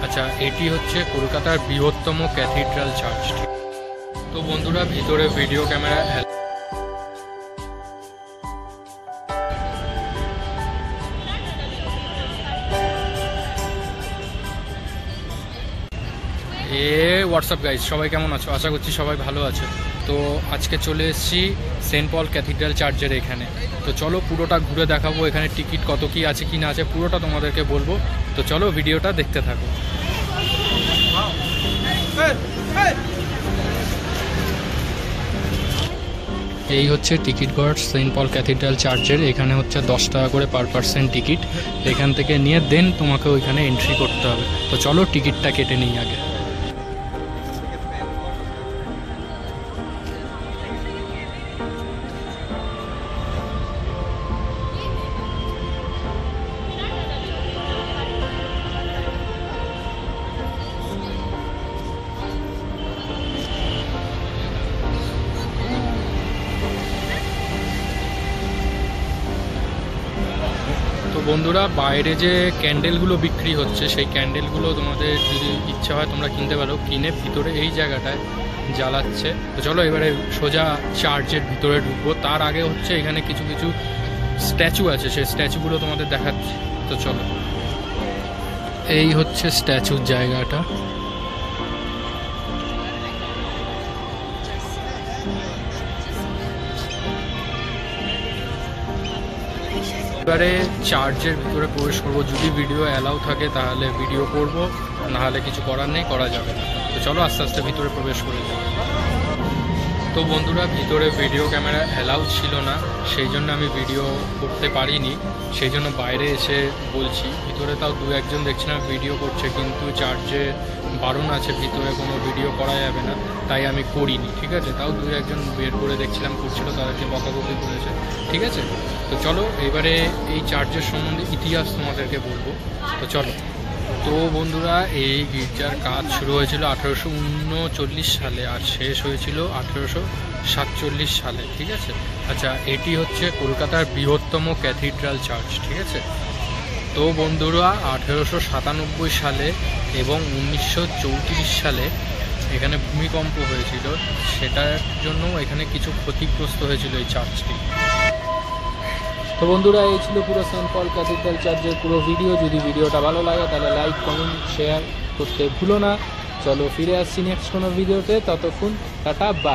আচ্ছা, এটি হচ্ছে কলকাতার বৃহত্তম ক্যাথিড্রাল চার্চ। তো বন্ধুরা, ভিতরে ভিডিও ক্যামেরা হোয়াটসঅ্যাপ গাইজ, সবাই কেমন আছো? আশা করছি সবাই ভালো আছে। তো আজকে চলে এসেছি সেন্ট পল ক্যাথিড্রাল চার্চের এখানে। তো চলো পুরোটা ঘুরে দেখাবো, এখানে টিকিট কত কি আছে কি না আছে পুরোটা তোমাদেরকে বলবো। তো চলো ভিডিওটা দেখতে থাকো। এই হচ্ছে টিকিট ঘর সেন্ট পল ক্যাথিড্রাল চার্চের। এখানে হচ্ছে 10 টাকা করে পার পার্সন টিকিট। এখান থেকে নিয়ে দেন তোমাকে ওইখানে এন্ট্রি করতে হবে। তো চলো টিকিটটা কেটে নিই আগে। তো বন্ধুরা, বাইরে যে ক্যান্ডেলগুলো বিক্রি হচ্ছে সেই ক্যান্ডেলগুলো তোমাদের যদি ইচ্ছা হয় তোমরা কিনতে পারো। কিনে ভিতরে এই জায়গাটায় জ্বালাচ্ছে। তো চলো এবারে সোজা চার্চের ভিতরে ঢুকবো। তার আগে হচ্ছে এখানে কিছু কিছু স্ট্যাচু আছে, সেই স্ট্যাচুগুলো তোমাদের দেখাচ্ছি। তো চলো, এই হচ্ছে স্ট্যাচুর জায়গাটা। এবারে চার্চের ভিতরে প্রবেশ করবো। যদি ভিডিও অ্যালাউ থাকে তাহলে ভিডিও করব, নাহলে কিছু করার নেই, করা যাবে না। তো চলো আস্তে আস্তে ভিতরে প্রবেশ করে যাই। তো বন্ধুরা, ভিতরে ভিডিও ক্যামেরা অ্যালাউ ছিল না, সেই জন্য আমি ভিডিও করতে পারিনি। সেই জন্য বাইরে এসে বলছি। ভিতরে তাও দু একজন দেখছিলাম ভিডিও করছে, কিন্তু চার্চে বারণ আছে, ভিতরে কোনো ভিডিও করা যাবে না, তাই আমি করিনি। ঠিক আছে, তাও দু একজন বের করে দেখছিলাম করছিল, তাদেরকে বকাবকি করেছে। ঠিক আছে, তো চলো এবারে এই চার্চের সম্বন্ধে ইতিহাস তোমাদেরকে বলবো। তো চলো। তো বন্ধুরা, এই গির্জার কাজ শুরু হয়েছিল 1839 সালে আর শেষ হয়েছিল 1847 সালে। ঠিক আছে। আচ্ছা, এটি হচ্ছে কলকাতার বৃহত্তম ক্যাথিড্রাল চার্চ। ঠিক আছে। তো বন্ধুরা, 1897 সালে এবং 1934 সালে এখানে ভূমিকম্প হয়েছিল, সেটার জন্য এখানে কিছু ক্ষতিগ্রস্ত হয়েছিল এই চার্চটি। তো বন্ধুরা, এই ছিল পুরো সেন্ট পল ক্যাথিড্রাল চার্চের পুরো ভিডিও। যদি ভিডিওটা ভালো লাগে তাহলে লাইক, কমেন্ট, শেয়ার করতে ভুলো না। চলো ফিরে আসছি নেক্সট কোনো ভিডিওতে। ততক্ষণ টাটা, বাই।